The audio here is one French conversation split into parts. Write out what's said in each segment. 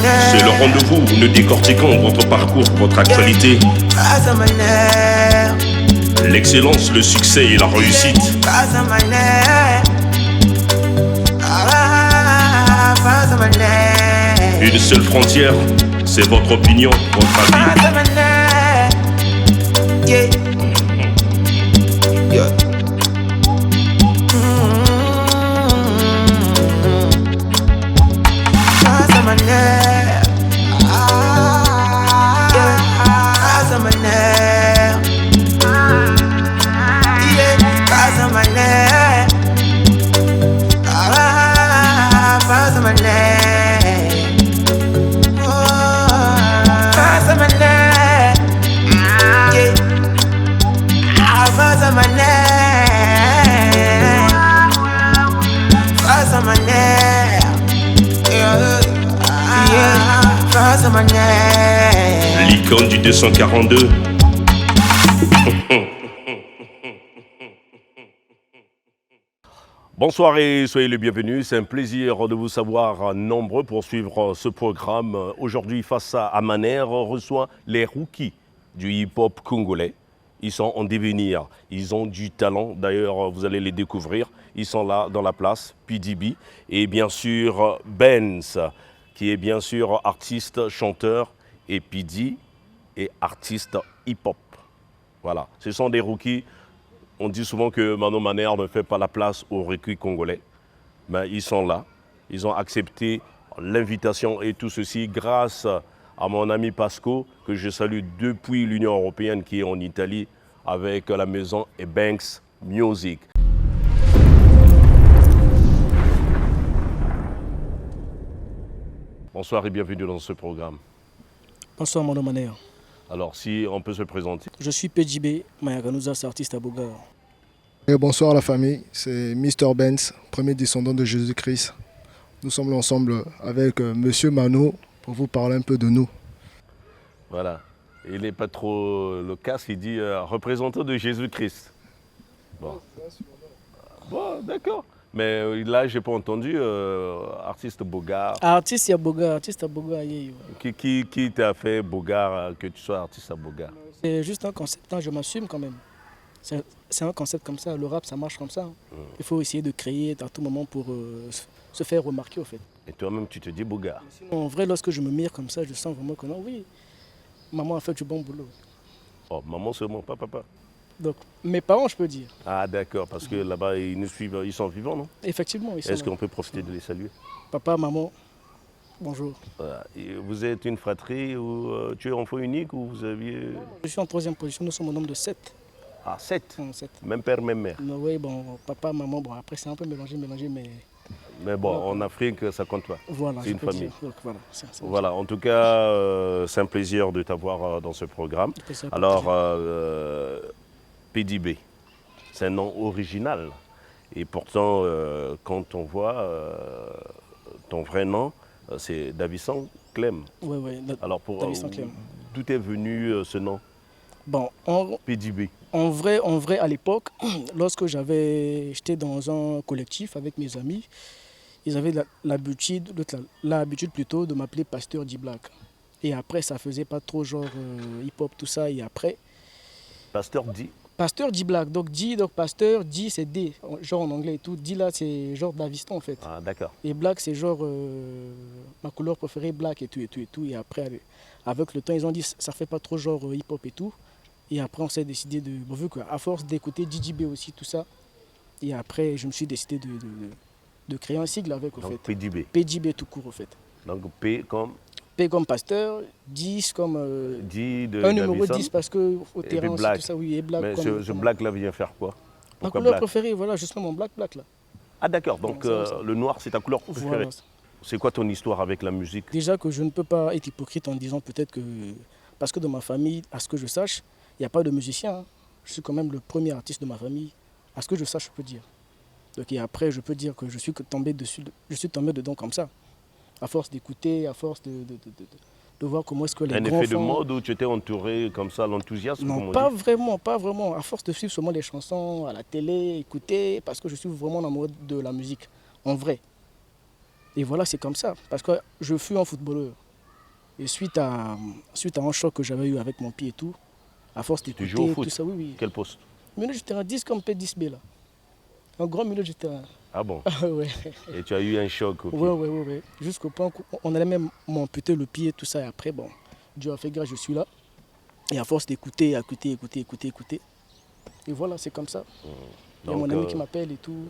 C'est le rendez-vous où nous décortiquons votre parcours, votre actualité. L'excellence, le succès et la réussite. Une seule frontière, c'est votre opinion, votre avis. L'icône du 242. Bonsoir et soyez les bienvenus. C'est un plaisir de vous savoir nombreux pour suivre ce programme. Aujourd'hui, face à Maner, on reçoit les rookies du hip-hop congolais. Ils sont en devenir, ils ont du talent. D'ailleurs, vous allez les découvrir. Ils sont là dans la place, PDB. Et bien sûr, Benz, qui est bien sûr artiste, chanteur, et PD et artiste hip-hop. Voilà, ce sont des rookies. On dit souvent que Mano Maner ne fait pas la place aux rookies congolais. Mais ils sont là. Ils ont accepté l'invitation et tout ceci grâce à mon ami Pasco, que je salue depuis l'Union européenne qui est en Italie avec la maison Banks Music. Bonsoir et bienvenue dans ce programme. Bonsoir Mano Maner. Alors si on peut se présenter. Je suis PJB, Mayaganuza, c'est artiste à Bogar. Et bonsoir la famille, c'est Mr. Benz, premier descendant de Jésus-Christ. Nous sommes ensemble avec Monsieur Mano pour vous parler un peu de nous. Voilà, il n'est pas trop le casque, il dit représentant de Jésus-Christ. Bon, bon d'accord. Mais là, je n'ai pas entendu artiste Bogar. Artiste à Bogar, artiste à Bogar. Qui t'a fait Bogar, que tu sois artiste à Bogar? C'est juste un concept, hein, je m'assume quand même. C'est un concept comme ça, le rap ça marche comme ça. Il faut essayer de créer à tout moment pour se faire remarquer au fait. Et toi-même tu te dis Bogar? Sinon, en vrai, lorsque je me mire comme ça, je sens vraiment que non, oui, maman a fait du bon boulot. Oh, maman seulement, pas papa? Donc, mes parents, je peux dire. Ah d'accord, parce que là-bas, ils nous suivent, ils sont vivants, non? Effectivement, ils sont. Est-ce qu'on peut profiter de les saluer? Papa, maman, bonjour. Vous êtes une fratrie ou tu es enfant unique ou vous aviez... Je suis en troisième position, nous sommes au nombre de 7. Ah, 7? 7. Même père, même mère? Oui, bon, papa, maman, bon, après c'est un peu mélangé, mais... Mais bon, en Afrique, ça compte pas. Voilà, c'est une famille. Donc, voilà, en tout cas, c'est un plaisir de t'avoir dans ce programme. Alors, PDB, c'est un nom original. Et pourtant, quand on voit ton vrai nom, c'est Davison Clem. Oui, alors, d'où est venu ce nom? Bon, PDB. En vrai, à l'époque, lorsque j'étais dans un collectif avec mes amis, ils avaient l'habitude plutôt de m'appeler Pasteur D-Black. Et après, ça faisait pas trop genre hip-hop, tout ça. Et après... Pasteur D? Pasteur D-Black. Donc Pasteur, D c'est D, genre en anglais et tout. D là, c'est genre Daviston en fait. Ah, d'accord. Et Black, c'est genre ma couleur préférée, Black et tout. Et après, avec le temps, ils ont dit ça fait pas trop genre hip-hop et tout. Et après, on s'est décidé de... Bon, vu qu'à force d'écouter DJB aussi, tout ça, et après, je me suis décidé de créer un sigle avec, au fait. PDB. PDB tout court, au fait. Donc P comme... P comme Pasteur, 10 comme... un numéro 10 parce qu'au terrain aussi, tout ça, oui, et Black. Mais comme, ce Black là vient faire quoi? Ma couleur préférée, voilà, justement, mon Black là. Ah d'accord, donc le noir, c'est ta couleur préférée. Voilà. C'est quoi ton histoire avec la musique? Déjà que je ne peux pas être hypocrite en disant peut-être que... Parce que dans ma famille, à ce que je sache, il n'y a pas de musicien. Hein. Je suis quand même le premier artiste de ma famille. À ce que je sache, je peux dire. Donc, et après, je peux dire que je suis tombé dedans comme ça. À force d'écouter, à force de voir comment est-ce que les grands Un effet de mode où tu étais entouré comme ça, l'enthousiasme? Non, pas vraiment. À force de suivre seulement les chansons à la télé, écouter, parce que je suis vraiment amoureux de la musique, en vrai. Et voilà, c'est comme ça. Parce que je fus un footballeur. Et suite à un choc que j'avais eu avec mon pied et tout, à force Tu joues au d'écouter foot? tout ça, oui, oui. Quel poste? Milieu de terrain, 10 comme P10B là. Un grand milieu de terrain. Ah bon? Ah ouais. Et tu as eu un choc, ok. Ouais. Jusqu'au point qu'on allait même m'amputer le pied, tout ça. Et après, bon, Dieu a fait grâce, je suis là. Et à force d'écouter, écouter. Et voilà, c'est comme ça. Il y a Donc, mon ami qui m'appelle et tout.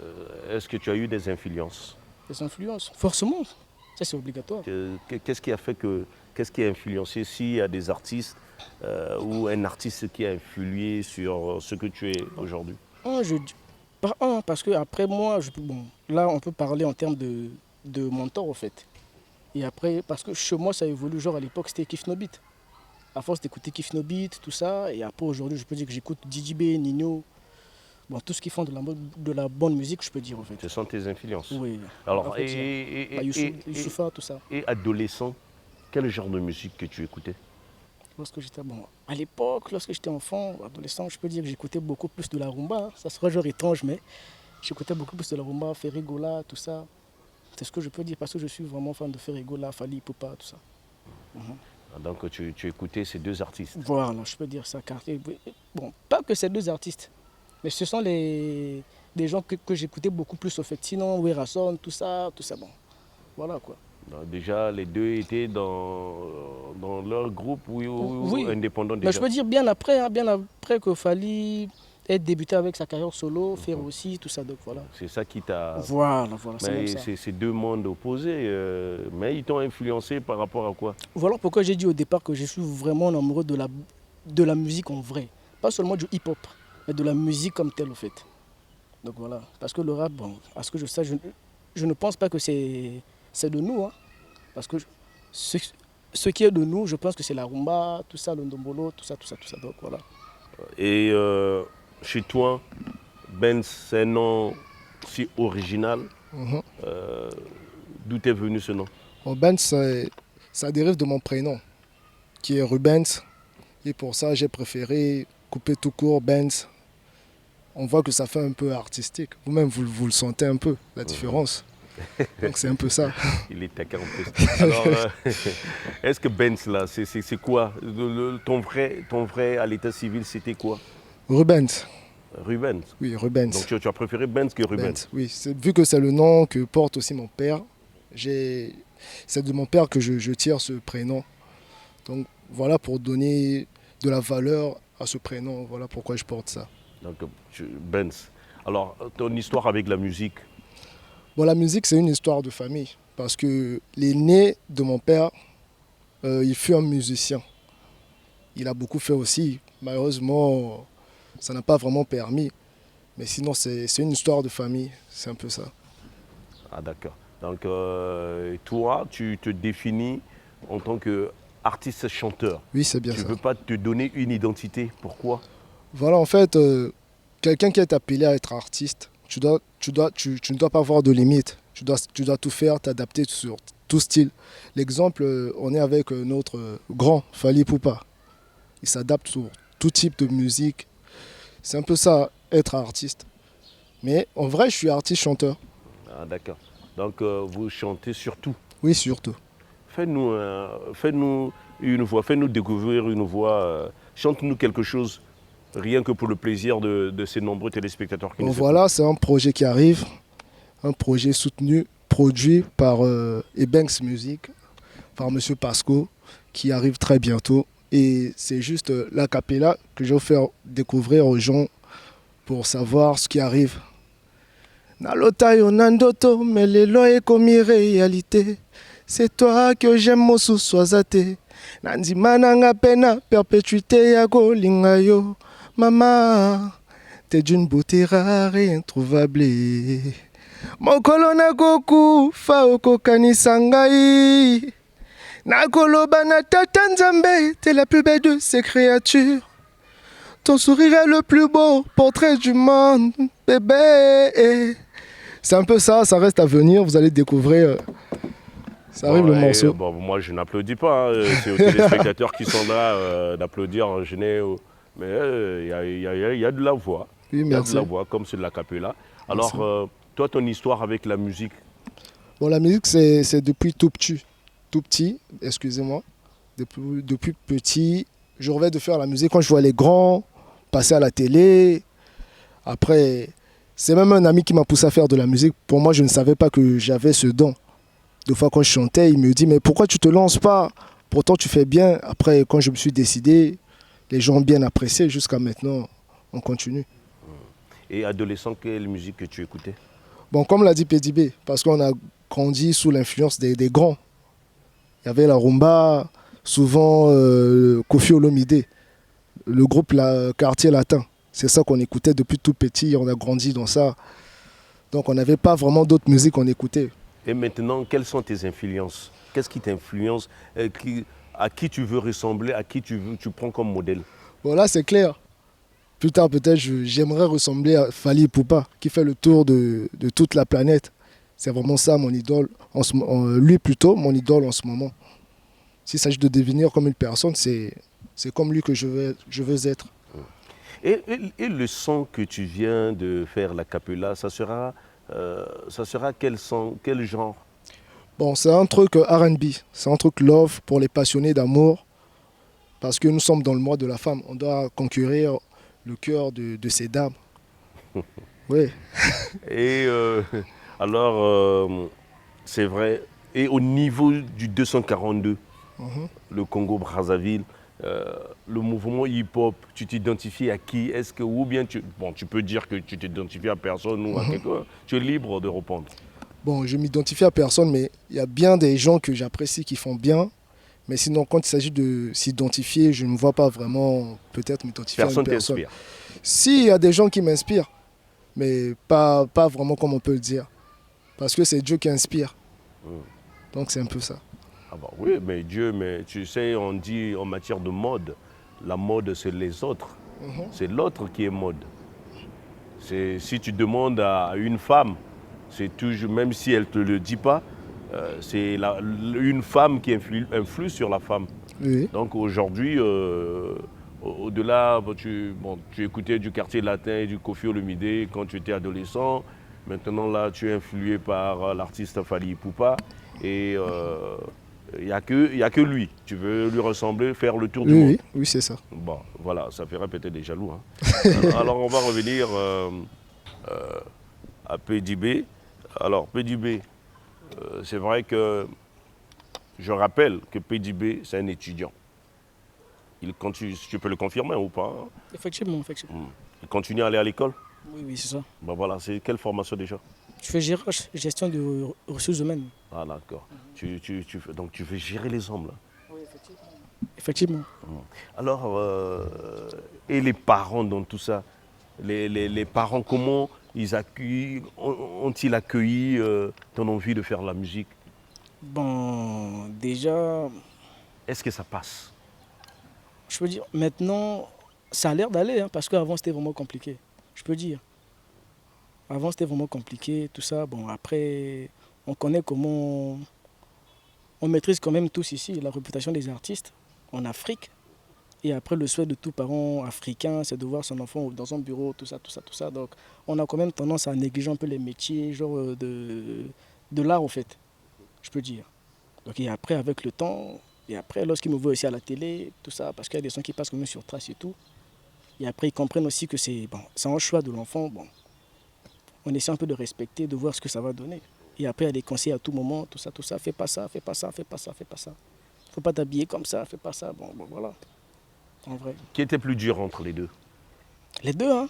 Est-ce que tu as eu des influences? Les influences, forcément. Ça, c'est obligatoire. Qu'est-ce qui a fait que... Qu'est-ce qui a influencé s'il y a des artistes ou un artiste qui a influé sur ce que tu es aujourd'hui? Parce que après moi, bon, là, on peut parler en termes de mentor, en fait. Et après, parce que chez moi, ça évolue. Genre, à l'époque, c'était Kif No Beat. À force d'écouter Kif No Beat, tout ça. Et après, aujourd'hui, je peux dire que j'écoute DJB, Nino. Bon, tout ce qui font de la bonne musique, je peux dire, en fait. Ce sont tes influences. Oui. Alors, En fait, Youssoufa, tout ça. et adolescent, quel genre de musique que tu écoutais? À l'époque, lorsque j'étais enfant, adolescent, je peux dire que j'écoutais beaucoup plus de la rumba. Ça serait genre étrange, mais j'écoutais beaucoup plus de la rumba, Ferrigola, tout ça. C'est ce que je peux dire parce que je suis vraiment fan de Ferrigola, Fally Ipupa, tout ça. Donc tu écoutais ces deux artistes. Voilà, je peux dire ça. Bon, pas que ces deux artistes, mais ce sont des gens que j'écoutais beaucoup plus au fait. Sinon, Werason, tout ça, bon. Voilà quoi. Donc, déjà, les deux étaient dans leur groupe ou indépendants déjà? Mais je peux dire bien après que Fally ait débuté avec sa carrière solo, faire aussi, tout ça. Donc voilà. C'est ça qui t'a... Voilà, Mais c'est ça. c'est deux mondes opposés, mais ils t'ont influencé par rapport à quoi? Voilà pourquoi j'ai dit au départ que je suis vraiment amoureux de la musique en vrai. Pas seulement du hip-hop, mais de la musique comme telle, au fait. Donc voilà. Parce que le rap, bon, à ce que je sache, je ne pense pas que c'est de nous. Hein. Parce que ce qui est de nous, je pense que c'est la rumba, tout ça, le ndombolo, tout ça. Donc voilà. Et chez toi, Benz, c'est un nom si original. D'où est venu ce nom? Bon, Benz, ça dérive de mon prénom, qui est Rubens. Et pour ça, j'ai préféré couper tout court Benz. On voit que ça fait un peu artistique. Vous-même, vous le sentez un peu, la différence. Donc c'est un peu ça. Il est taquin en plus. Alors, est-ce que Benz, là, c'est quoi? Ton vrai à l'état civil, c'était quoi? Rubens. Rubens. Oui, Rubens. Donc tu as préféré Benz que Rubens? Benz, oui, vu que c'est le nom que porte aussi mon père, c'est de mon père que je tire ce prénom. Donc voilà pour donner de la valeur à ce prénom, voilà pourquoi je porte ça. Donc Benz. Alors ton histoire avec la musique? Bon, la musique c'est une histoire de famille parce que l'aîné de mon père, il fut un musicien. Il a beaucoup fait aussi. Malheureusement, ça n'a pas vraiment permis. Mais sinon, c'est une histoire de famille. C'est un peu ça. Ah d'accord. Donc toi, tu te définis en tant qu'artiste chanteur. Oui, c'est bien ça. Tu ne veux pas te donner une identité. Pourquoi? Voilà, en fait, quelqu'un qui est appelé à être artiste, tu ne dois pas avoir de limite. Tu dois tout faire, t'adapter sur tout style. L'exemple, on est avec notre grand Fally Ipupa. Il s'adapte sur tout type de musique. C'est un peu ça, être artiste. Mais en vrai, je suis artiste-chanteur. Ah d'accord. Donc vous chantez surtout? Oui, surtout. Fais-nous une voix, fais-nous découvrir une voix. Chante-nous quelque chose, rien que pour le plaisir de ces nombreux téléspectateurs qui nous écoutent. Voilà, c'est un projet qui arrive. Un projet soutenu, produit par Ebanks Music, par M. Pasco, qui arrive très bientôt. Et c'est juste l'a cappella que je vais faire découvrir aux gens pour savoir ce qui arrive. Nalota yo nandoto, mais lelo ekomi réalité. C'est toi que j'aime mon sous-soisate. Nandima nanga pena perpétuité ya kolinga yo. Maman, t'es d'une beauté rare et introuvable. Mokolo na goku fa okokanisa ngai. Nakoloba na tata Nzambe, t'es la plus belle de ces créatures. Ton sourire est le plus beau portrait du monde, bébé. C'est un peu ça, ça reste à venir, vous allez découvrir. Ça arrive le morceau. Bon, moi je n'applaudis pas, hein. C'est aux téléspectateurs qui sont là d'applaudir en général. Mais il y a de la voix. Oui, merci. Il y a de la voix, comme c'est de la cappella. Alors, toi, ton histoire avec la musique? Bon, la musique, c'est depuis tout petit, excusez-moi. Depuis petit, je rêvais de faire la musique quand je vois les grands passer à la télé. Après, c'est même un ami qui m'a poussé à faire de la musique. Pour moi, je ne savais pas que j'avais ce don. Deux fois quand je chantais, il me dit mais pourquoi tu te lances pas? Pourtant tu fais bien. Après quand je me suis décidé, les gens ont bien apprécié. Jusqu'à maintenant, on continue. Et adolescent, quelle musique que tu écoutais? Bon, comme l'a dit PDB, parce qu'on a grandi sous l'influence des grands. Il y avait la rumba, souvent Koffi Olomide, le groupe Quartier Latin. C'est ça qu'on écoutait depuis tout petit, on a grandi dans ça. Donc on n'avait pas vraiment d'autres musiques qu'on écoutait. Et maintenant, quelles sont tes influences? Qu'est-ce qui t'influence? À qui tu veux ressembler? À qui tu prends comme modèle? Bon là c'est clair. Plus tard peut-être j'aimerais ressembler à Fally Ipupa qui fait le tour de toute la planète. C'est vraiment ça mon idole, lui plutôt mon idole en ce moment. S'il s'agit de devenir comme une personne, c'est comme lui que je veux être. Et le son que tu viens de faire, la cappella, ça sera quel son, quel genre? Bon, c'est un truc R&B, c'est un truc love pour les passionnés d'amour. Parce que nous sommes dans le mois de la femme, on doit conquérir le cœur de ces dames. Oui. Et alors, c'est vrai. Et au niveau du 242, le Congo-Brazzaville, le mouvement hip-hop, tu t'identifies à qui? Est-ce que, ou bien tu peux dire que tu t'identifies à personne ou à quelqu'un. Tu es libre de répondre. Bon, je m'identifie à personne, mais il y a bien des gens que j'apprécie qui font bien. Mais sinon, quand il s'agit de s'identifier, je ne vois pas vraiment peut-être m'identifier à une personne. Personne t'inspire. Si, il y a des gens qui m'inspirent, mais pas vraiment comme on peut le dire. Parce que c'est Dieu qui inspire. Donc c'est un peu ça. Ah bah oui, mais Dieu, mais tu sais, on dit en matière de mode, la mode c'est les autres. C'est l'autre qui est mode. Si tu demandes à une femme, c'est toujours, même si elle ne te le dit pas, c'est une femme qui influe sur la femme. Oui. Donc aujourd'hui, au-delà, tu écoutais du Quartier Latin et du Koffi Olomide quand tu étais adolescent. Maintenant, là, tu es influé par l'artiste Fally Ipupa. Et il n'y a que lui. Tu veux lui ressembler, faire le tour du monde. Oui, c'est ça. Bon, voilà, ça ferait peut-être des jaloux. Alors, on va revenir à PDB. Alors, PDB, c'est vrai que je rappelle que PDB, c'est un étudiant. Il continue, tu peux le confirmer ou pas? Effectivement. Il continue à aller à l'école? Oui, c'est ça. Ben voilà, c'est quelle formation déjà? Je fais gestion de ressources humaines. Ah d'accord. Donc tu veux gérer les hommes là? Oui, effectivement. Alors, et les parents dans tout ça? Les parents, comment ont-ils accueilli ton envie de faire la musique? Bon, déjà, Est-ce que ça passe? je peux dire, maintenant, ça a l'air d'aller, hein, parce qu'avant, c'était vraiment compliqué. Je peux dire. Avant, c'était vraiment compliqué, tout ça. Bon, après, on connaît comment... On maîtrise quand même tous ici la réputation des artistes en Afrique. Et après, le souhait de tout parent africain, c'est de voir son enfant dans son bureau, tout ça. Donc, on a quand même tendance à négliger un peu les métiers, genre de l'art, en fait, je peux dire. Donc, et après, avec le temps, et après, lorsqu'ils me voient aussi à la télé, tout ça, parce qu'il y a des gens qui passent quand même sur Trace et tout. Et après, ils comprennent aussi que c'est un choix de l'enfant. Bon, on essaie un peu de respecter, de voir ce que ça va donner. Et après, il y a des conseils à tout moment, tout ça, fais pas ça. Faut pas t'habiller comme ça, fais pas ça. Bon, voilà. En vrai. Qui était plus dur entre les deux? Les deux, hein.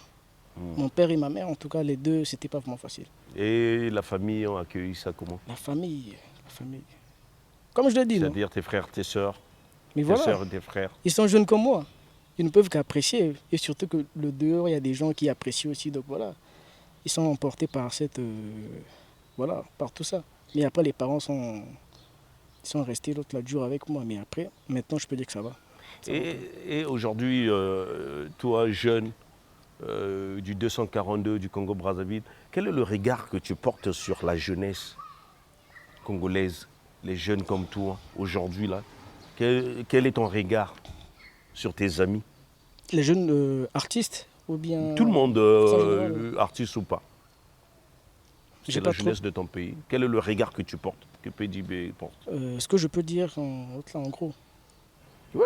Mon père et ma mère, en tout cas, les deux, c'était pas vraiment facile. Et la famille a accueilli ça comment? La famille. Comme je l'ai dit, non. C'est-à-dire tes frères, tes sœurs, Mais tes voilà, sœurs et tes frères. ils sont jeunes comme moi. Ils ne peuvent qu'apprécier. Et surtout que le dehors, il y a des gens qui apprécient aussi. Donc voilà, ils sont emportés par par tout ça. Mais après, les parents ils sont restés l'autre là dur avec moi. Mais après, maintenant, je peux dire que ça va. Et aujourd'hui, toi, jeune, du 242 du Congo-Brazzaville, quel est le regard que tu portes sur la jeunesse congolaise, les jeunes comme toi, aujourd'hui là? Quel est ton regard sur tes amis? Les jeunes artistes ou bien... Tout le monde, général, artiste ou pas. j'ai C'est pas la jeunesse de ton pays. Quel est le regard que tu portes, que PDB porte? Ce que je peux dire en gros, Ouais,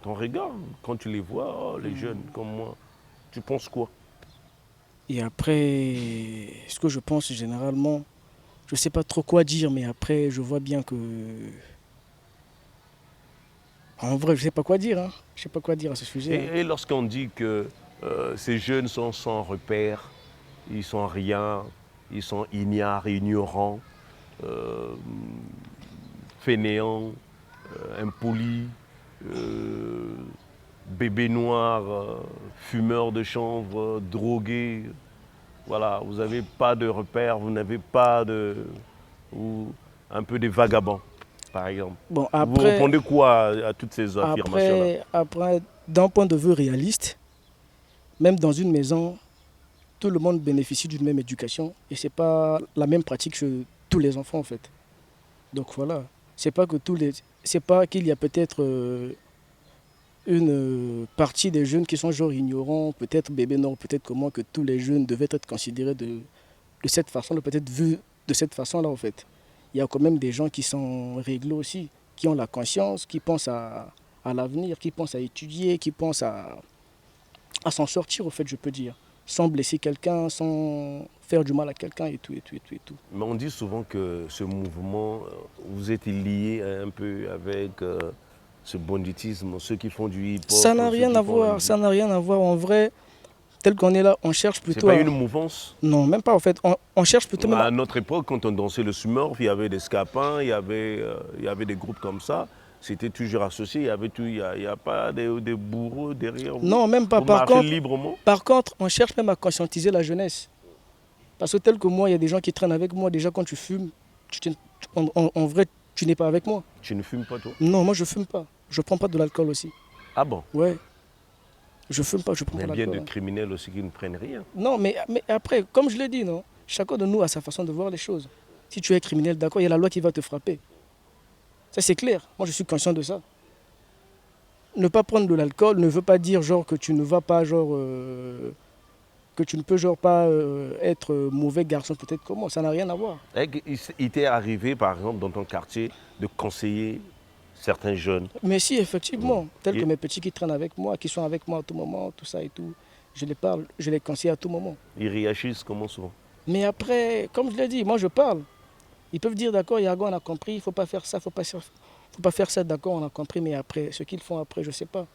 ton regard, quand tu les vois, oh, les jeunes comme moi, tu penses quoi? Et après, ce que je pense généralement, je ne sais pas trop quoi dire, mais après, je vois bien que. En vrai, je ne sais pas quoi dire. Hein. Je ne sais pas quoi dire à ce sujet. Hein. Et lorsqu'on dit que ces jeunes sont sans repère, ils sont rien, ils sont ignorants, euh, fainéants, impolis, euh, bébés noirs, fumeurs de chanvre, drogués. Voilà, vous n'avez pas de repères, vous n'avez pas de... ou un peu des vagabonds, par exemple. Bon, Vous répondez quoi à toutes ces affirmations-là? après d'un point de vue réaliste, même dans une maison, tout le monde bénéficie d'une même éducation et c'est pas la même pratique chez tous les enfants en fait. Donc voilà, c'est pas que c'est pas qu'il y a peut-être une partie des jeunes qui sont genre ignorants, peut-être bébés non, peut-être comment que tous les jeunes devaient être considérés de cette façon, peut-être vus de cette façon-là en fait. Il y a quand même des gens qui sont réglo aussi, qui ont la conscience, qui pensent à l'avenir, qui pensent à étudier, qui pensent à s'en sortir, au fait, je peux dire, sans blesser quelqu'un, sans faire du mal à quelqu'un et tout, et tout, et tout, et tout. Mais on dit souvent que ce mouvement, vous êtes lié un peu avec ce banditisme, ceux qui font du hip-hop. Ça n'a ceux rien qui à font la voir, musique. ça n'a rien à voir. En vrai, tel qu'on est là, on cherche C'est plutôt pas à... une mouvance. Non, même pas en fait. On cherche plutôt même À notre époque, quand on dansait le Smurf, il y avait des scapins, il y avait des groupes comme ça. C'était toujours associé, il y avait tout, il y a pas des bourreaux derrière vous. Non, même pas. Vous Par marchez contre, librement. par contre, on cherche même à conscientiser la jeunesse. Parce que tel que moi, il y a des gens qui traînent avec moi. Déjà, quand tu fumes, en vrai, tu n'es pas avec moi. Tu ne fumes pas, toi? Non, moi, je fume pas. Je prends pas de l'alcool aussi. Ah bon? Ouais. Je fume pas, je prends Il y pas a bien d'alcool. de criminels aussi qui ne prennent rien. Non, mais après, comme je l'ai dit, non, chacun de nous a sa façon de voir les choses. Si tu es criminel, d'accord, il y a la loi qui va te frapper. Ça, c'est clair. Moi, je suis conscient de ça. Ne pas prendre de l'alcool ne veut pas dire genre que tu ne vas pas genre que tu ne peux genre pas être mauvais garçon peut-être comme moi. Ça n'a rien à voir. Il t'est arrivé, par exemple, dans ton quartier, de conseiller certains jeunes. Mais si effectivement, tels que Et- mes petits qui traînent avec moi, qui sont avec moi à tout moment, tout ça et tout, je les parle, je les conseille à tout moment. Ils réagissent comment souvent? Mais après, comme je l'ai dit, moi je parle. Ils peuvent dire d'accord, Yago, on a compris, il ne faut pas faire ça, faut pas faire ça, d'accord, on a compris, mais après, ce qu'ils font après, je ne sais pas.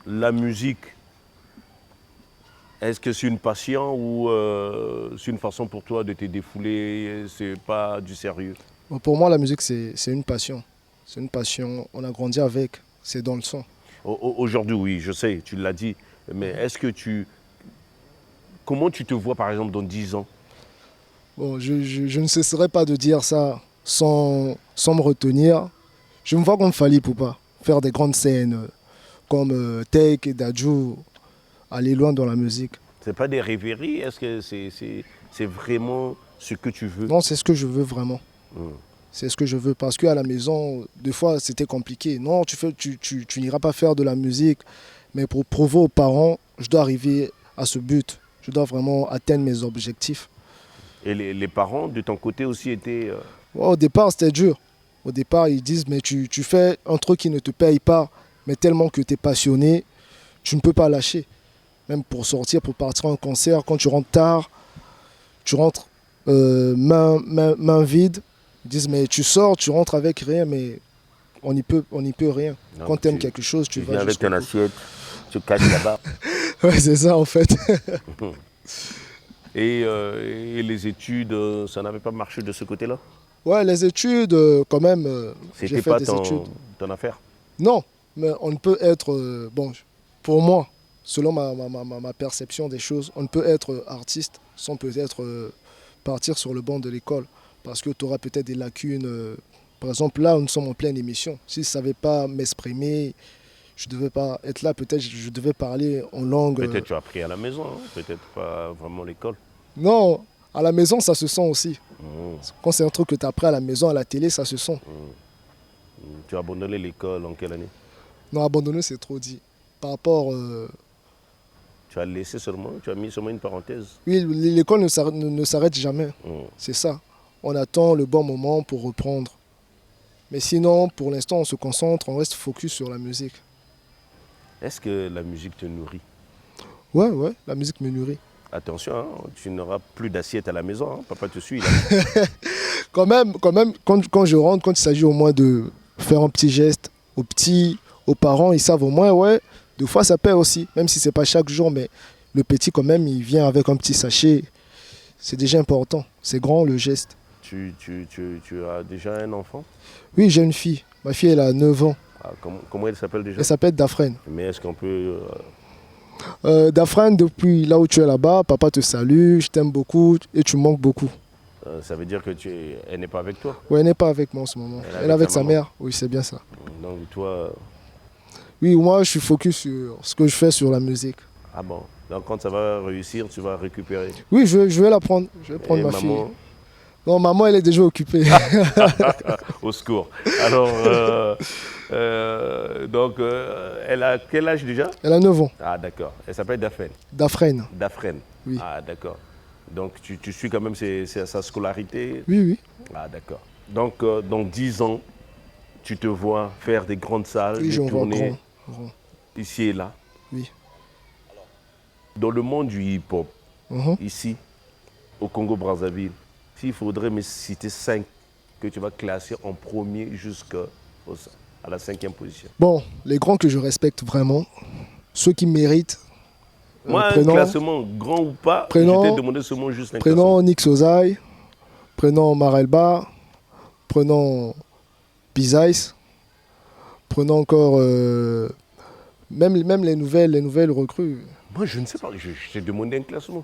La musique, est-ce que c'est une passion ou c'est une façon pour toi de te défouler? C'est pas du sérieux? Bon, pour moi, la musique, c'est une passion. C'est une passion, on a grandi avec, c'est dans le sang. Aujourd'hui, oui, je sais, tu l'as dit. Mais est-ce que tu... Comment tu te vois, par exemple, dans 10 ans? Bon, je ne cesserai pas de dire ça sans me retenir. Je me vois comme Fally Poupa, faire des grandes scènes comme Take et Dadju, aller loin dans la musique. C'est pas des rêveries? Est-ce que c'est vraiment ce que tu veux? Non, c'est ce que je veux vraiment. Hmm. C'est ce que je veux. Parce qu'à la maison, des fois, c'était compliqué. Non, tu n'iras pas faire de la musique. Mais pour prouver aux parents, je dois arriver à ce but. Je dois vraiment atteindre mes objectifs. Et les parents, de ton côté aussi, étaient... Ouais, au départ, c'était dur. Au départ, ils disent, mais tu fais un truc qui ne te paye pas, mais tellement que tu es passionné, tu ne peux pas lâcher. Même pour sortir, pour partir en concert, quand tu rentres tard, tu rentres main vide. Ils disent, mais tu sors, tu rentres avec rien, mais on n'y peut rien. Non, Quand tu aimes tu- quelque chose, Tu tu viens vas avec jusqu'au ton bout. assiette, tu caches là-bas. Ouais, c'est ça, en fait. Et les études, ça n'avait pas marché de ce côté-là? Ouais, les études, quand même, j'ai C'était fait pas des études. ton affaire? Non, mais on ne peut être, bon, pour moi, selon ma perception des choses, on ne peut être artiste sans peut-être partir sur le banc de l'école. Parce que tu auras peut-être des lacunes. Par exemple, là, nous sommes en pleine émission. Si je ne savais pas m'exprimer, je ne devais pas être là. Peut-être je devais parler en langue. Peut-être tu as appris à la maison, hein, peut-être pas vraiment l'école. Non, à la maison, ça se sent aussi. Mmh. Quand c'est un truc que tu as appris à la maison, à la télé, ça se sent. Tu as abandonné l'école en quelle année? Non, abandonner, c'est trop dit. Par rapport Tu as laissé seulement, tu as mis seulement une parenthèse. Oui, l'école ne s'arrête jamais. Mm. C'est ça. On attend le bon moment pour reprendre. Mais sinon, pour l'instant, on se concentre, on reste focus sur la musique. Est-ce que la musique te nourrit? Ouais, la musique me nourrit. Attention, hein, tu n'auras plus d'assiette à la maison, hein, papa te suit là. Quand même, quand je rentre, quand il s'agit au moins de faire un petit geste aux parents, ils savent au moins, ouais, des fois ça paie aussi, même si c'est pas chaque jour, mais le petit quand même, il vient avec un petit sachet, c'est déjà important, c'est grand le geste. Tu as déjà un enfant? Oui, j'ai une fille, ma fille elle a 9 ans, Ah, comment elle s'appelle déjà? elle s'appelle Dafren. Mais est-ce qu'on peut... Dafren, depuis là où tu es là-bas, papa te salue, je t'aime beaucoup et tu me manques beaucoup. ça veut dire que elle n'est pas avec toi? Ouais, elle n'est pas avec moi en ce moment, elle est avec ta sa maman. mère, oui c'est bien ça. Donc toi... Oui, moi je suis focus sur ce que je fais sur la musique. Ah bon. Donc quand ça va réussir, tu vas récupérer. Oui, je vais la prendre. Je vais prendre Et ma maman? fille. Non, maman, elle est déjà occupée. Au secours. Alors, donc, elle a quel âge déjà? Elle a 9 ans. Ah d'accord. Elle s'appelle Daphne. Dafren. Dafren. Oui. Ah d'accord. Donc tu suis quand même sa scolarité? Oui. Ah d'accord. Donc dans 10 ans, tu te vois faire des grandes salles, Oui, des j'en vois tournées grand. ici et là. Oui. Dans le monde du hip-hop, Mhm. ici, au Congo-Brazzaville, s'il faudrait me citer 5 que tu vas classer en premier jusqu'à la 5e position. Bon, les grands que je respecte vraiment, ceux qui méritent. Moi, un classement, grand ou pas, je t'ai demandé seulement juste un classement. Prenons Nix Ozai, prenons Marelba, prenons Pizais, prenons encore même les nouvelles recrues. Moi, je ne sais pas, je t'ai demandé un classement.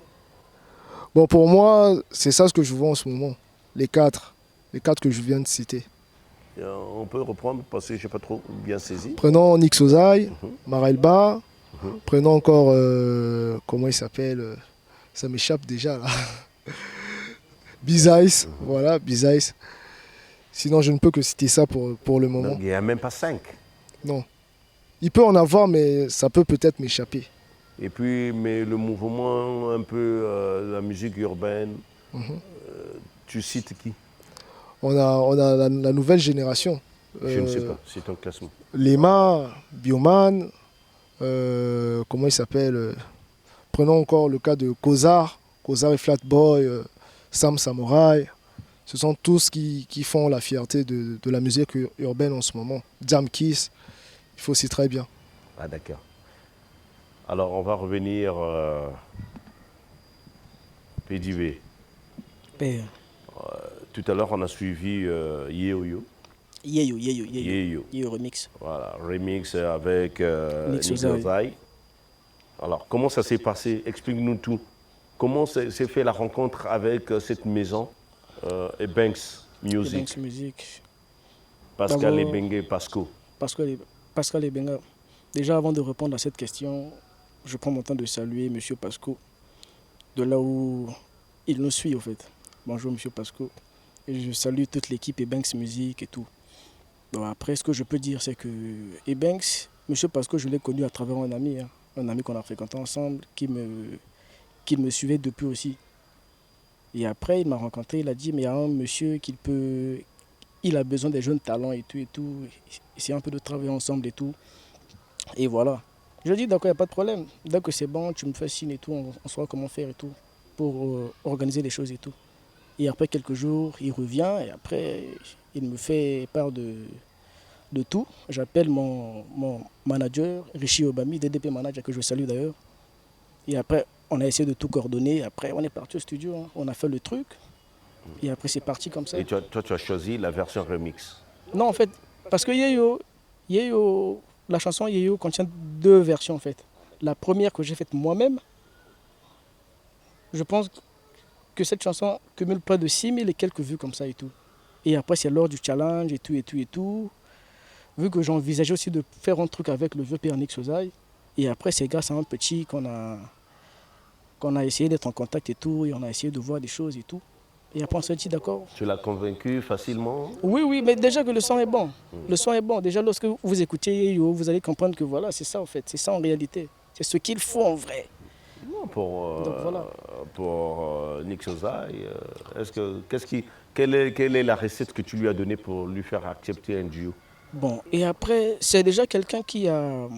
Bon, pour moi, c'est ça ce que je vois en ce moment. Les quatre que je viens de citer. On peut reprendre parce que je n'ai pas trop bien saisi. Prenons Nix Ozai, Marelba, prenons encore, comment il s'appelle, ça m'échappe déjà là. Bizais, voilà, Bizais. Sinon, je ne peux que citer ça pour le moment. Donc, il n'y a même pas 5. Non. Il peut en avoir, mais ça peut peut-être m'échapper. Et puis, mais le mouvement, un peu, la musique urbaine, tu cites qui? On a la nouvelle génération. Je ne sais pas, c'est un classement. Lema, Bioman, comment il s'appelle prenons encore le cas de Kozar et Flatboy, Sam Samurai. Ce sont tous qui font la fierté de la musique urbaine en ce moment. Jam Kiss, il faut aussi très bien. Ah d'accord. Alors on va revenir PDV. Père. Tout à l'heure on a suivi Yeoyo. Yeyo remix. Voilà, remix avec Nix Nix Ozai. Ozai. Alors comment ça s'est passé? Explique-nous tout. Comment s'est fait la rencontre avec cette maison et Banks Music? Banks Music. Pascal D'abord- Ebengue Pasco. Pascal Ebenga. Déjà, avant de répondre à cette question, je prends mon temps de saluer M. Pasco, de là où il nous suit, au fait. Bonjour, M. Pasco. Et je salue toute l'équipe Ebanks Music et tout. Donc après, ce que je peux dire, c'est que Ebanks, M. Pasco, je l'ai connu à travers un ami qu'on a fréquenté ensemble, qui me suivait depuis aussi. Et après, il m'a rencontré, il a dit, mais il y a un monsieur il a besoin des jeunes talents et tout. Essayer un peu de travailler ensemble et tout. Et voilà. Je dis, d'accord, il n'y a pas de problème. Dès que c'est bon, tu me fais signe et tout, on saura comment faire et tout, pour organiser les choses et tout. Et après quelques jours, il revient et après, il me fait part de tout. J'appelle mon manager, Rishi Obami, DDP manager, que je salue d'ailleurs. Et après, on a essayé de tout coordonner. Après, on est parti au studio, hein. On a fait le truc. Et après, c'est parti comme ça. Et toi, tu as choisi la version remix. Non, en fait, parce que Yeyo, la chanson Yeyo contient 2 versions en fait. La première que j'ai faite moi-même, je pense que cette chanson cumule près de 6000 et quelques vues comme ça et tout. Et après, c'est lors du challenge et tout. Vu que j'envisageais aussi de faire un truc avec le vieux père Nix Ozai. Et après, c'est grâce à un petit qu'on a essayé d'être en contact et tout. Et on a essayé de voir des choses et tout. Et après, on s'est dit d'accord. Tu l'as convaincu facilement? Oui, mais déjà que le son est bon. Le son est bon. Déjà, lorsque vous écoutez Yeyo, vous allez comprendre que voilà, c'est ça en fait. C'est ça en réalité. C'est ce qu'il faut en vrai. Donc voilà. pour Nick Sozai. Quelle est la recette que tu lui as donnée pour lui faire accepter un duo? Bon, et après, c'est déjà quelqu'un qui a...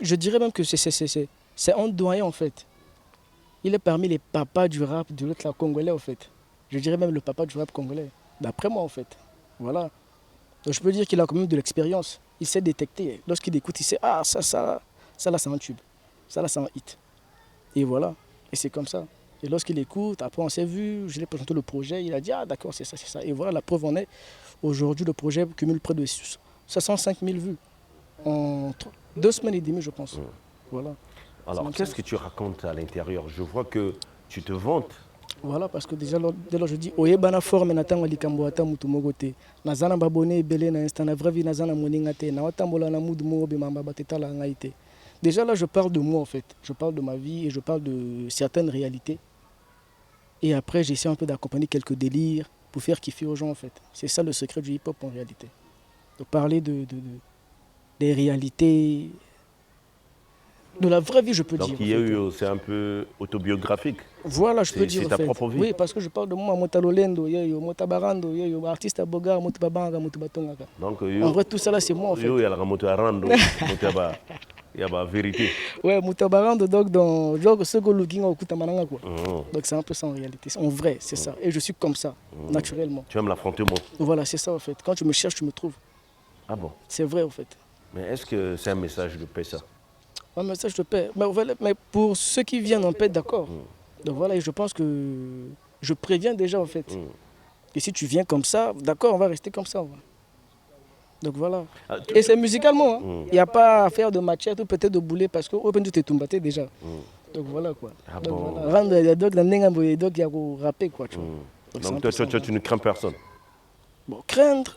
Je dirais même que c'est un doyen en fait. Il est parmi les papas du rap de l'autre congolais en fait. Je dirais même le papa du rap congolais. D'après moi en fait. Voilà. Donc je peux dire qu'il a quand même de l'expérience. Il sait détecter. Lorsqu'il écoute, il sait, ah ça là c'est un tube. Ça là c'est un hit. Et voilà. Et c'est comme ça. Et lorsqu'il écoute, après on s'est vu, je lui ai présenté le projet, il a dit, ah d'accord, c'est ça, c'est ça. Et voilà, la preuve en est, aujourd'hui le projet cumule près de 65 000 vues. En 2 semaines et demie, je pense. Voilà. Alors, qu'est-ce que tu racontes à l'intérieur? Je vois que tu te vantes. Voilà, parce que déjà, dès lors je dis, oye bana forme na tango likambo ata mutu mogote. Nazana babone belé na instant na vraie vie nazana moninga te. Na watambola na mudu mo bimamba bateta la ngaite. Déjà là, je parle de moi en fait. Je parle de ma vie et je parle de certaines réalités. Et après, j'essaie un peu d'accompagner quelques délires pour faire kiffer aux gens en fait. C'est ça le secret du hip-hop en réalité. De parler des réalités, de la vraie vie, je peux dire. Donc c'est un peu autobiographique. Voilà, je peux dire. C'est ta propre vie. Oui, parce que je parle de moi, Motalolendo, Motabarando, artiste Aboga, Motabanga, Motabatongaka. Donc, en vrai, tout ça là, c'est moi en fait. Il y a la Motarando, il y a la vérité. Ouais, Motabarando, donc dans genre ce que looking au Kutamananga quoi. Donc c'est un peu ça en réalité. En vrai, c'est ça. Et je suis comme ça, naturellement. Tu aimes l'affrontement. Voilà, c'est ça en fait. Quand tu me cherches, tu me trouves. Ah bon? C'est vrai en fait. Mais est-ce que c'est un message de paix ça? Un message de paix. Mais pour ceux qui viennent en paix, d'accord. Donc voilà, je pense que je préviens déjà en fait. Et si tu viens comme ça, d'accord, on va rester comme ça. Donc voilà. Et c'est musicalement. Il n'y a pas à faire de machette ou peut-être de boulet parce que Open tu t'es tombé déjà. Donc voilà quoi. Ah donc bon. voilà. Rendre les dogs, il y a rapper quoi. Tu vois. Donc toi, tu ne crains personne? Bon, craindre,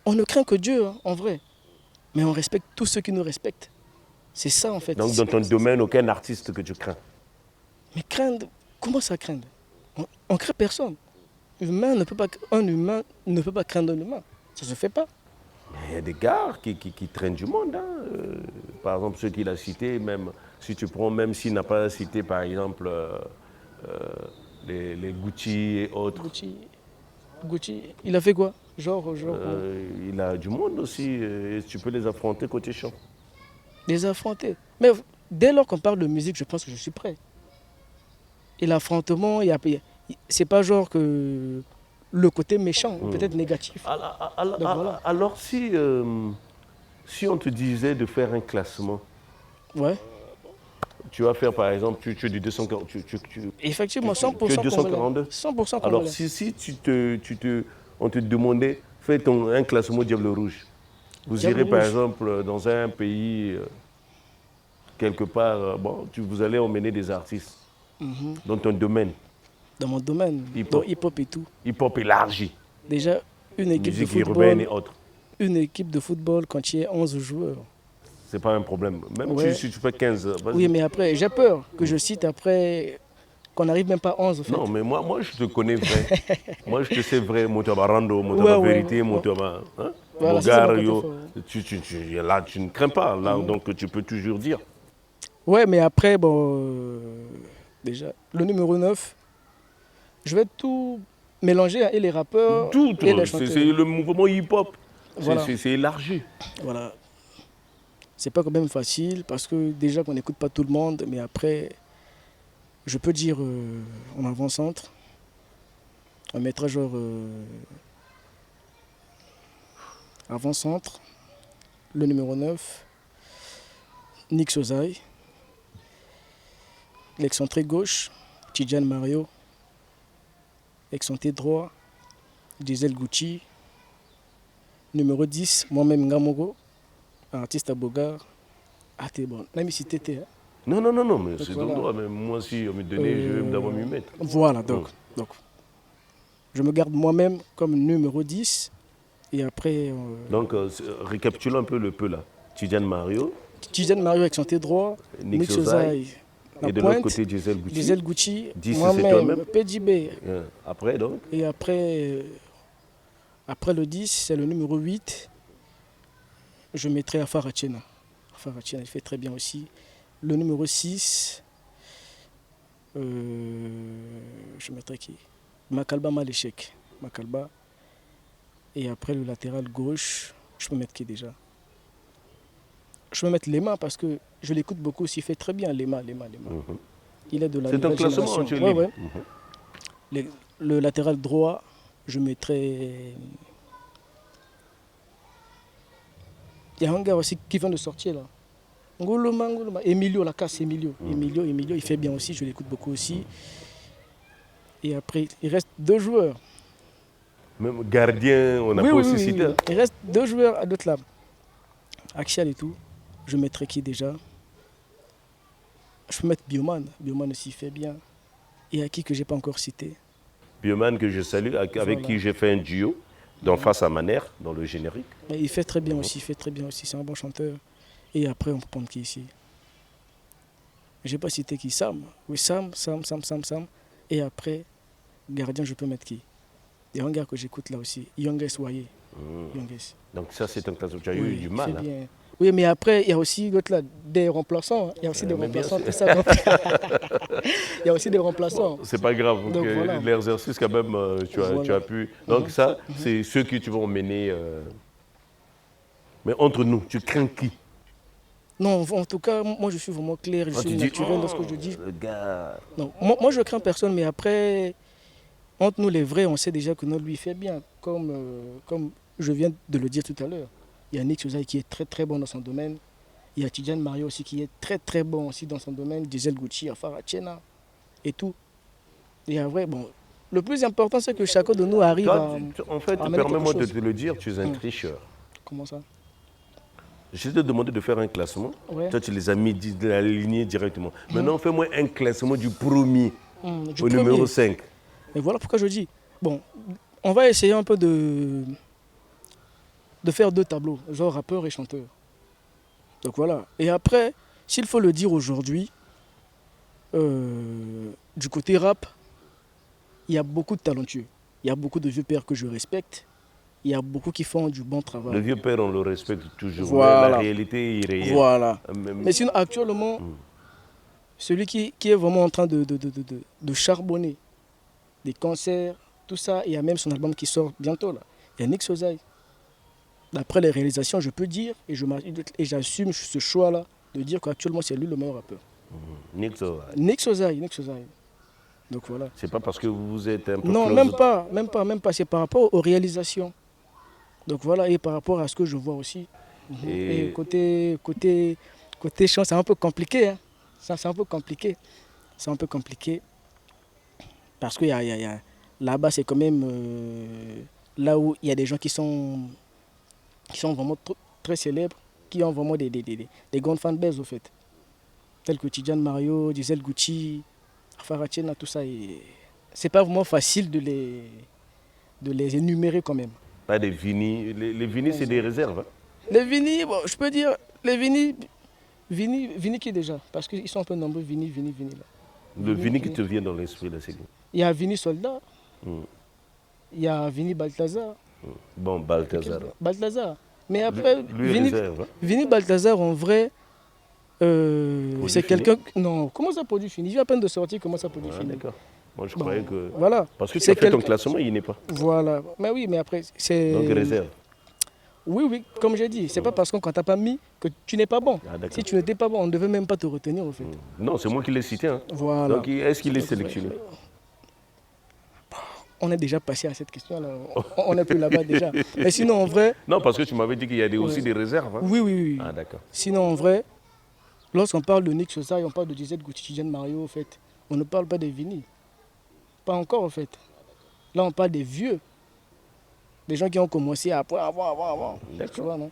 on ne craint que Dieu hein, en vrai. Mais on respecte tous ceux qui nous respectent. C'est ça en fait. Donc dans ton domaine, aucun artiste que tu crains? Mais craindre, comment ça craindre? On ne craint personne. Un humain ne peut pas craindre un humain. Ça ne se fait pas. Mais il y a des gars qui traînent du monde. Hein. Par exemple, ceux qu'il a cités, même si tu prends, même s'il n'a pas cité par exemple les Gucci et autres. Gucci, il a fait quoi? Il a du monde aussi. Et tu peux les affronter côté chant. Les affronter. Mais dès lors qu'on parle de musique, je pense que je suis prêt. Et l'affrontement, c'est pas genre que le côté méchant, ou peut-être négatif. Alors si on te disait de faire un classement, ouais. Tu vas faire par exemple, tu es du 240. Effectivement, 100%. Tu es 242. 100% Alors si on te demandait, fais un classement Diable Rouge. Vous irez par exemple dans un pays, quelque part, vous allez emmener des artistes dans ton domaine. Dans mon domaine, dans hip-hop et tout. Hip-hop élargi. Déjà, une équipe musique de football. urbaine et autres. Une équipe de football quand il y a 11 joueurs. C'est pas un problème. Même si tu fais 15. Oui, mais après, j'ai peur que je cite après qu'on n'arrive même pas à 11. En fait. Non, mais moi je te connais vrai. Moi, je te sais vrai. Motabarando, Motaba Vérité, Motaba. Voilà, Bogar, là, tu ne crains pas. Là, donc, tu peux toujours dire. Ouais, mais après, déjà, le numéro 9, je vais tout mélanger, et les rappeurs et les chanteurs. C'est le mouvement hip-hop. Voilà. C'est élargi. Voilà. C'est pas quand même facile parce que déjà qu'on n'écoute pas tout le monde, mais après, je peux dire en avant-centre, on mettra genre avant-centre, le numéro 9, Nick Sozai, l'excentré gauche, Tidjane Mario, l'excentré droit, Diesel Gucci, numéro 10, moi-même Ngamogo, artiste à Bogar. Ah, t'es bon. Là, mais si t'étais. Non, mais c'est ton droit. Même moi, si on me donnait, je vais d'abord m'y mettre. Voilà, donc. Je me garde moi-même comme numéro 10. Et après. Donc, récapitulons un peu là. Tidjane Mario. Tidjane Mario avec son thé droit. Nick Sozai. Et de l'autre côté, Diesel Gucci. Diesel Gucci. 10, moi-même, PJB. Après, donc. Et après le 10, c'est le numéro 8. Je mettrai Afara Chena. Farachina, il fait très bien aussi. Le numéro 6, je mettrais qui? Makalba Maléchek. Makalba. Et après le latéral gauche, je peux mettre qui déjà? Je peux mettre Lema parce que je l'écoute beaucoup aussi. Il fait très bien Lema. Il est de la C'est un nouvelle classement, génération. tu es Ouais, libre. ouais. Le latéral droit, je mettrais. Il y a un gars aussi qui vient de sortir là. Ngoloma. Emilio, la casse Emilio. Emilio, il fait bien aussi, je l'écoute beaucoup aussi. Et après, il reste 2 joueurs. Même gardien, on n'a pas aussi cité. Oui. Il reste 2 joueurs à d'autres là. Axial et tout. Je mettrais qui déjà? Je peux mettre Bioman. Bioman aussi fait bien. Et à qui que j'ai pas encore cité? Bioman que je salue, avec qui j'ai fait un duo dans Face à Maner, dans le générique. Mais il fait très bien aussi, c'est un bon chanteur. Et après, on peut prendre qui ici? Je n'ai pas cité qui? Sam. Oui, Sam. Et après, gardien, je peux mettre qui? Il y a un gars que j'écoute là aussi, Younges Waye. Donc ça, c'est un classement. Tu as Oui, eu du mal. il fait bien. Oui, mais après, il y a aussi là, des remplaçants. Il y a aussi des remplaçants. Tout ça, il y a aussi des remplaçants. C'est pas grave. Donc, voilà. L'exercice, quand même, tu as pu. Donc ça, c'est ceux qui tu vas emmener. Mais entre nous, tu crains qui? Non, en tout cas, moi je suis vraiment clair, je suis naturel lorsque je dis. Le gars. Non, moi je crains personne, mais après, entre nous les vrais, on sait déjà que non, lui il fait bien. Comme je viens de le dire tout à l'heure. Il y a Nick Souzay qui est très très bon dans son domaine. Il y a Tidjane Mario aussi qui est très très bon aussi dans son domaine. Diesel Gucci, Farachena et tout. Et en vrai, bon, le plus important c'est que chacun de nous arrive à. En fait, permets-moi de te le dire, tu es un tricheur. Comment ça? Je t'ai demandé de faire un classement. Ouais. Toi, tu les as mis de la lignée directement. Maintenant, fais-moi un classement du premier au numéro 5. Et voilà pourquoi je dis. Bon, on va essayer un peu de faire 2 tableaux, genre rappeur et chanteur. Donc voilà. Et après, s'il faut le dire aujourd'hui, du côté rap, il y a beaucoup de talentueux. Il y a beaucoup de vieux pères que je respecte. Il y a beaucoup qui font du bon travail. Le vieux père, on le respecte toujours. Voilà. Mais la réalité est irréelle. Voilà. Mais sinon, actuellement, celui qui est vraiment en train de charbonner, des concerts, tout ça, il y a même son album qui sort bientôt là. Il y a Nick Souzay. D'après les réalisations, je peux dire, et j'assume ce choix-là, de dire qu'actuellement c'est lui le meilleur rappeur. Nick Souzay. Nick Souzay. Donc voilà. C'est pas parce que vous êtes un peu Non, close. même pas. C'est par rapport aux réalisations. Donc voilà, et par rapport à ce que je vois aussi. Et côté chant, c'est un peu compliqué. Hein. C'est un peu compliqué. Parce que là-bas, c'est quand même là où il y a des gens qui sont vraiment très célèbres, qui ont vraiment des grandes fanbases au fait. Tels que Tidjane Mario, Diesel Gucci, Farachena, tout ça. C'est pas vraiment facile de les énumérer quand même. Pas des Vini. Les Vini, c'est des réserves. Hein. Les Vini, bon, je peux dire, les Vini qui déjà? Parce qu'ils sont un peu nombreux, Vini là. Le Vini qui te vient dans l'esprit, là, c'est quoi? Il y a Vini Soldat, il y a Vini Balthazar. Bon, Balthazar. Mais après, lui réserve. Hein. Vini Balthazar, en vrai, c'est quelqu'un. Non, comment ça produit fini? Il vient à peine de sortir, comment ça produit fini? D'accord. Moi, je croyais que. Voilà. Parce que tu as fait ton classement, il n'est pas. Voilà. Mais oui, mais après, c'est. Donc, réserve. Oui, comme j'ai dit, c'est pas parce qu'on t'a pas mis que tu n'es pas bon. Ah, si tu n'étais pas bon, on ne devait même pas te retenir, en fait. Non, c'est moi qui l'ai cité. Hein. Voilà. Donc, est-ce qu'il est sélectionné? On est déjà passé à cette question-là. On n'est plus là-bas déjà. Mais sinon, en vrai. Non, parce que tu m'avais dit qu'il y a aussi des réserves. Hein. Oui. Ah, d'accord. Sinon, en vrai, lorsqu'on parle de Nick Souzay, on parle de Diesel Gucci, Tidjane Mario, en fait. On ne parle pas des Vini. Pas encore, en fait. Là, on parle des vieux. Des gens qui ont commencé à avant. Tu vois, non?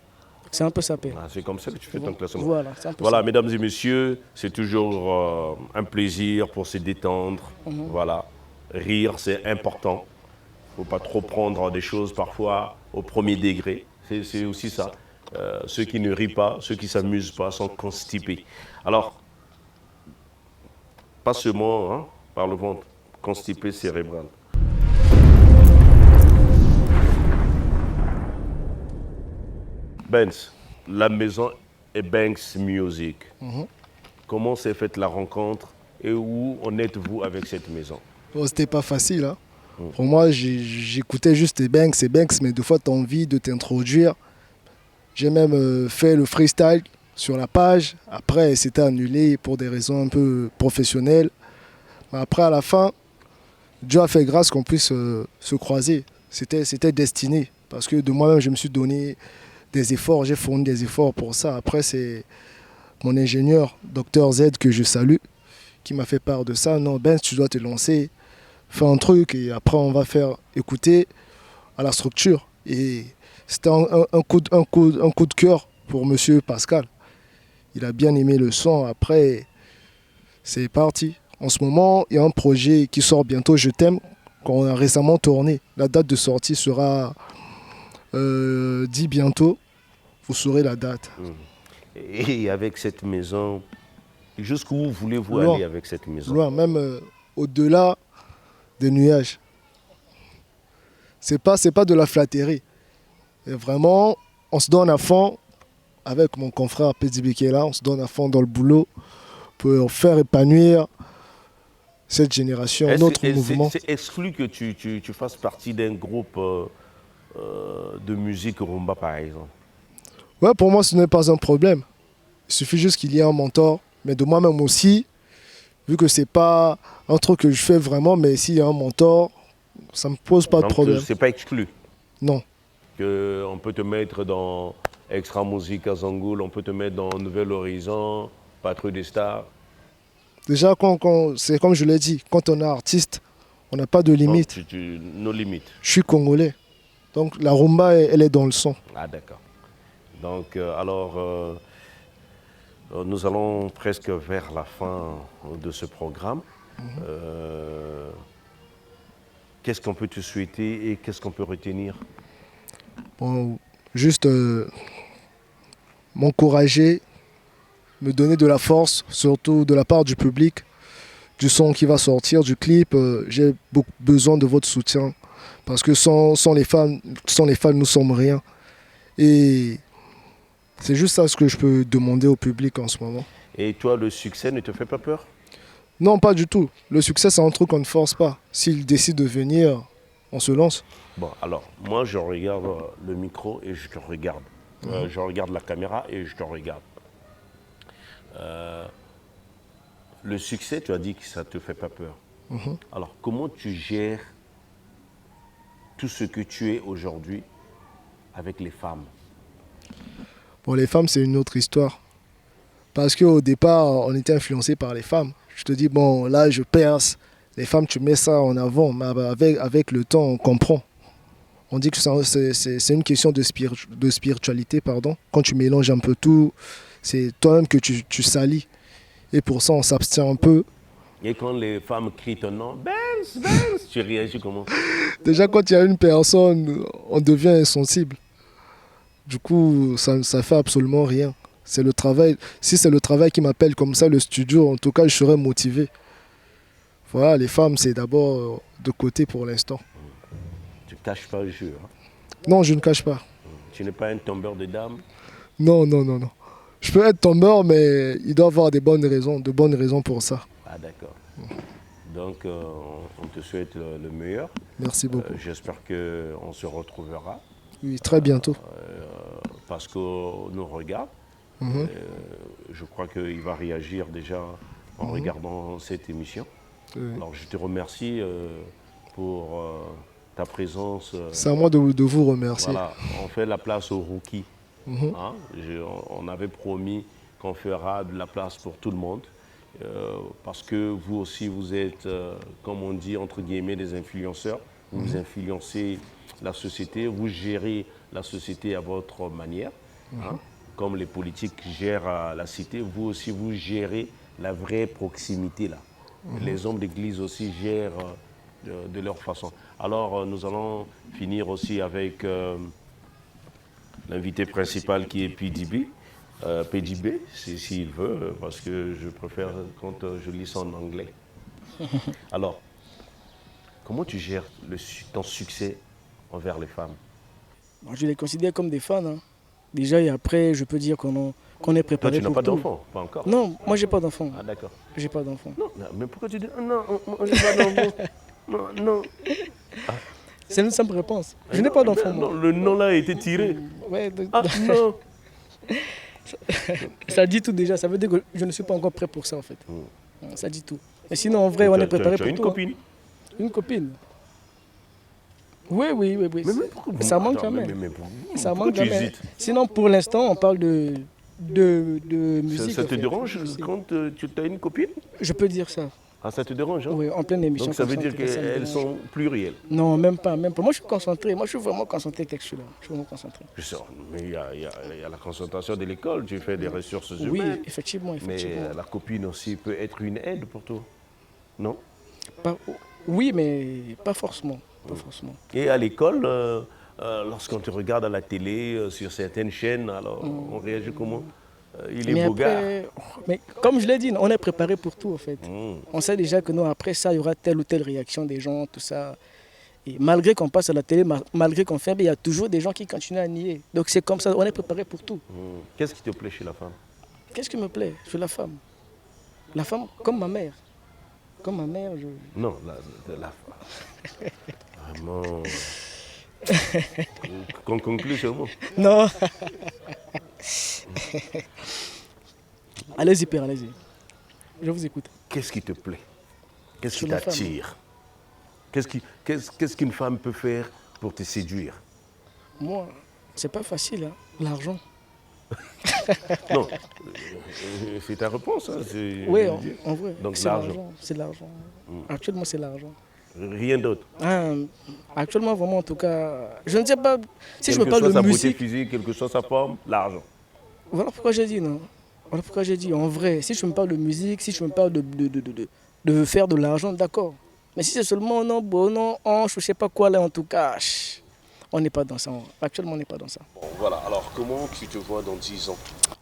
C'est un peu ça, père. Ah, c'est comme ça que tu fais ton classement. Voilà, c'est un peu voilà, ça. mesdames et messieurs, c'est toujours un plaisir pour se détendre. Voilà. Rire, c'est important. Il ne faut pas trop prendre des choses parfois au premier degré. C'est aussi ça. Ceux qui ne rient pas, ceux qui ne s'amusent pas sont constipés. Alors, pas seulement hein, par le ventre, constipé cérébral. Benz, la maison et Banks Music. Comment s'est faite la rencontre et où en êtes-vous avec cette maison? Bon, c'était pas facile. Hein. Pour moi, j'écoutais juste les Banks, mais des fois, tu as envie de t'introduire. J'ai même fait le freestyle sur la page. Après, c'était annulé pour des raisons un peu professionnelles. Mais après, à la fin, Dieu a fait grâce qu'on puisse se croiser. C'était destiné. Parce que de moi-même, je me suis donné des efforts, j'ai fourni des efforts pour ça. Après, c'est mon ingénieur, Dr Z, que je salue, qui m'a fait part de ça. Non, Ben, tu dois te lancer, fais un truc et après, on va faire écouter à la structure. Et c'était un coup de cœur pour Monsieur Pascal. Il a bien aimé le son. Après, c'est parti. En ce moment, il y a un projet qui sort bientôt, Je t'aime, qu'on a récemment tourné. La date de sortie sera dit bientôt. Vous saurez la date. Et avec cette maison, jusqu'où voulez-vous Loin. aller avec cette maison? Loin, même au-delà des nuages. C'est pas de la flatterie. Et vraiment, on se donne à fond avec mon confrère PDB qui est là, on se donne à fond dans le boulot pour faire épanouir cette génération, notre mouvement. C'est exclu que tu fasses partie d'un groupe de musique rumba, par exemple? Ouais, pour moi, ce n'est pas un problème. Il suffit juste qu'il y ait un mentor. Mais de moi-même aussi, vu que c'est pas un truc que je fais vraiment, mais s'il y a un mentor, ça me pose pas de Donc, problème. c'est pas exclu Non. qu'on peut te mettre dans Extra Musique à Zangoul, on peut te mettre dans Nouvel Horizon, Patrouille des Stars. Déjà, c'est comme je l'ai dit, quand on est artiste, on n'a pas de limite. Nos limites. Je suis congolais. Donc la rumba, elle est dans le son. Ah, d'accord. Donc, nous allons presque vers la fin de ce programme. Qu'est-ce qu'on peut te souhaiter et qu'est-ce qu'on peut retenir? Bon, juste m'encourager, me donner de la force, surtout de la part du public, du son qui va sortir, du clip. J'ai beaucoup besoin de votre soutien. Parce que sans les fans, nous sommes rien. Et c'est juste ça ce que je peux demander au public en ce moment. Et toi, le succès ne te fait pas peur? Non, pas du tout. Le succès, c'est un truc qu'on ne force pas. S'il décide de venir, on se lance. Bon, alors, moi, je regarde le micro et je te regarde. Je regarde la caméra et je te regarde. Le succès, tu as dit que ça ne te fait pas peur. Alors, comment tu gères tout ce que tu es aujourd'hui avec les femmes? Bon, les femmes, c'est une autre histoire. Parce qu'au départ, on était influencé par les femmes. Je te dis, bon, là, je perce. Les femmes, tu mets ça en avant. Mais avec le temps, on comprend. On dit que c'est une question de spiritualité, pardon. Quand tu mélanges un peu tout, c'est toi-même que tu salis. Et pour ça, on s'abstient un peu. Et quand les femmes crient ton nom, Benz, Benz, tu réagis comment? Déjà, quand il y a une personne, on devient insensible. Du coup, ça fait absolument rien. C'est le travail. Si c'est le travail qui m'appelle comme ça, le studio, en tout cas, je serais motivé. Voilà, les femmes, c'est d'abord de côté pour l'instant. Tu ne caches pas le jeu. Hein? Non, je ne cache pas. Tu n'es pas un tombeur de dames? Non. Je peux être tombeur, mais il doit y avoir de bonnes raisons pour ça. Ah, d'accord. Donc, on te souhaite le meilleur. Merci beaucoup. J'espère qu'on se retrouvera. Oui, très bientôt. Parce qu'on nous regarde. Je crois qu'il va réagir déjà en regardant cette émission. Alors, je te remercie pour ta présence. C'est à moi de vous remercier. Voilà, on fait la place aux rookies. Hein? On avait promis qu'on fera de la place pour tout le monde. Parce que vous aussi, vous êtes, comme on dit, entre guillemets, des influenceurs. Vous influencez la société, vous gérez la société à votre manière. Hein? Comme les politiques gèrent la cité, vous aussi, vous gérez la vraie proximité là. Les hommes d'église aussi gèrent de leur façon. Alors, nous allons finir aussi avec l'invité principal qui est PDB. PDB, s'il veut, parce que je préfère quand je lis ça en anglais. Alors, comment tu gères ton succès envers les femmes? Moi, je les considère comme des fans. Hein. Déjà, et après, je peux dire qu'on qu'on est Toi, préparé tu n'as pour pas tout. d'enfant, pas encore. Non, moi j'ai pas d'enfant. Ah, d'accord. J'ai pas d'enfant. Non, mais pourquoi tu dis non, j'ai pas d'enfant? Non, non. C'est une simple réponse. Je n'ai pas d'enfant, Non, moi. le nom là a été tiré. Ouais, Ah non. ça dit tout déjà. Ça veut dire que je ne suis pas encore prêt pour ça, en fait. Ça dit tout. Et sinon, en vrai, on est préparé Tu as pour une tout. hein. copine? Une copine. Oui. Mais pourquoi Ça manque Attends, jamais. mais Ça pourquoi manque tu jamais. hésites? Sinon, pour l'instant, on parle de musique. Ça en te fait. dérange quand tu as une copine? Je peux dire ça. Ah, ça te dérange, hein? Oui, en pleine émission. Donc ça comme veut dire en tout cas, ça me qu'elles dérange. sont plurielles. Non, même pas. Moi, je suis concentré. Moi, je suis vraiment concentré avec celui-là. Je suis vraiment concentré. Je sais, mais il y a la concentration de l'école, tu fais des ressources Oui, humaines. effectivement. Mais la copine aussi peut être une aide pour toi, non? Oui, mais pas forcément. Pas forcément. Et à l'école, lorsqu'on te regarde à la télé, sur certaines chaînes, alors on réagit comment? Il est Mais beau gars. après, mais comme je l'ai dit, on est préparé pour tout en fait. On sait déjà que nous, après ça, il y aura telle ou telle réaction des gens, tout ça. Et malgré qu'on passe à la télé, malgré qu'on fait, il y a toujours des gens qui continuent à nier. Donc c'est comme ça, on est préparé pour tout. Qu'est-ce qui te plaît chez la femme? Qu'est-ce qui me plaît chez la femme? La femme, comme ma mère. Comme ma mère, je... Non, la femme. Vraiment. Qu'on conclue seulement. Non. Allez-y, père, allez-y. Je vous écoute. Qu'est-ce qui te plaît? Qu'est-ce qui Sur la femme. t'attire? Qu'est-ce qu'une femme peut faire pour te séduire? Moi, c'est pas facile, hein. L'argent. Non, c'est ta réponse. Hein, Oui, en vrai. Donc c'est l'argent. C'est l'argent. Actuellement, c'est l'argent. Rien d'autre. Ah, actuellement, vraiment, en tout cas, je ne sais pas si je Quelle me que parle soit de sa beauté musique. physique, quelle que soit sa forme, l'argent. Voilà pourquoi j'ai dit non. Voilà pourquoi j'ai dit en vrai, si je me parle de musique, si je me parle de faire de l'argent, d'accord. Mais si c'est seulement non, bon, non, hanche, je ne sais pas quoi là, en tout cas, on n'est pas dans ça. Actuellement, on n'est pas dans ça. Bon, voilà, alors comment tu te vois dans 10 ans?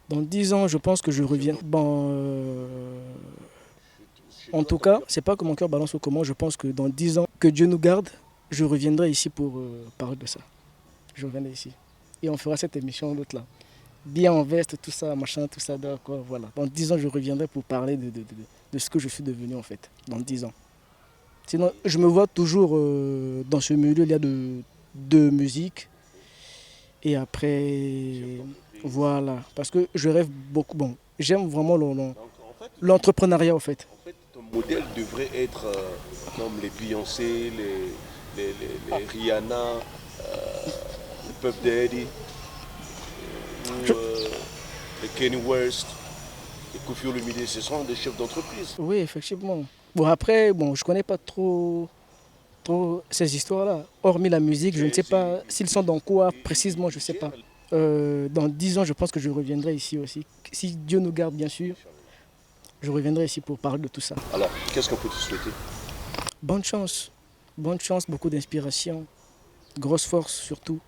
Dans 10 ans, je pense que je reviens. En tout cas, c'est pas que mon cœur balance au comment. Je pense que dans 10 ans, que Dieu nous garde, je reviendrai ici pour parler de ça. Je reviendrai ici. Et on fera cette émission, l'autre là. Bien en veste, tout ça, machin, tout ça, d'accord, voilà. Dans 10 ans, je reviendrai pour parler de ce que je suis devenu en fait. Dans 10 ans. Sinon, je me vois toujours dans ce milieu, il y a de musique. Et après, voilà. Parce que je rêve beaucoup. Bon, j'aime vraiment l'entrepreneuriat en fait. En fait, ton modèle devrait être comme les Beyoncé, les Rihanna, le Puff Daddy, les Kanye West, les Koffi Olomide. Ce sont des chefs d'entreprise. Oui, effectivement. Bon, après, bon, je ne connais pas trop ces histoires-là. Hormis la musique, je ne sais pas s'ils sont dans quoi précisément, je ne sais pas. Dans 10 ans, je pense que je reviendrai ici aussi. Si Dieu nous garde, bien sûr, je reviendrai ici pour parler de tout ça. Alors, qu'est-ce qu'on peut te souhaiter? Bonne chance, beaucoup d'inspiration, grosse force surtout.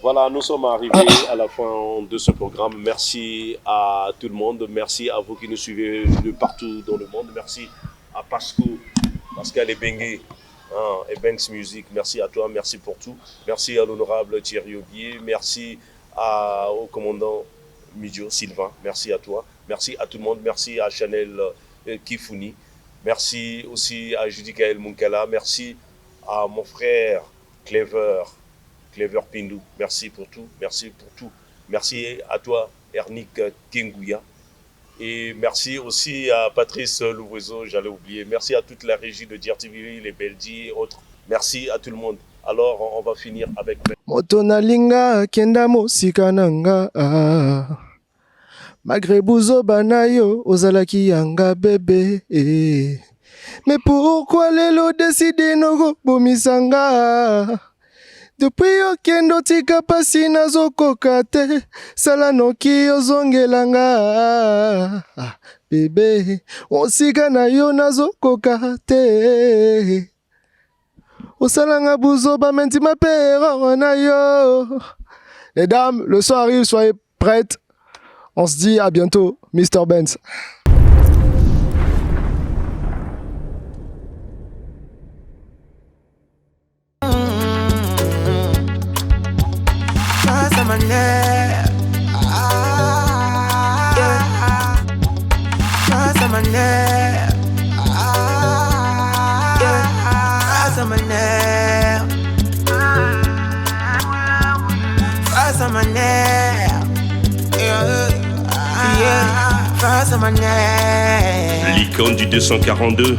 Voilà, nous sommes arrivés à la fin de ce programme. Merci à tout le monde. Merci à vous qui nous suivez de partout dans le monde. Merci à Pascal Ebengue, et Banks Music. Merci à toi, merci pour tout. Merci à l'honorable Thierry Aubier. Merci au commandant Midjo Sylvain. Merci à toi. Merci à tout le monde. Merci à Chanel Kifouni. Merci aussi à Judy Kael Munkala. Merci à mon frère Clever Pindou. Merci pour tout. Merci pour tout. Merci à toi, Ernick Kengouya. Et merci aussi à Patrice Louvrezo, j'allais oublier. Merci à toute la régie de DRTV, les Beldi et autres. Merci à tout le monde. Alors, on va finir avec... Moto na linga kenda mosika nanga Malgré buzoba na yo ozalaki yanga bébé Mais pourquoi lelo décidé no bomisanga Depuis okendo tika pasi nazokoka te Sala noki ozongelanga Bébé osika na yo nazokoka te Osalanga buzoba menti ma père na yo. Les dames, le soir arrive, soyez prêtes. On se dit à bientôt, Mr. Benz. à ma nerf. Face à ma nerf. Face à ma nerf. Face à ma nerf. L'icône du 242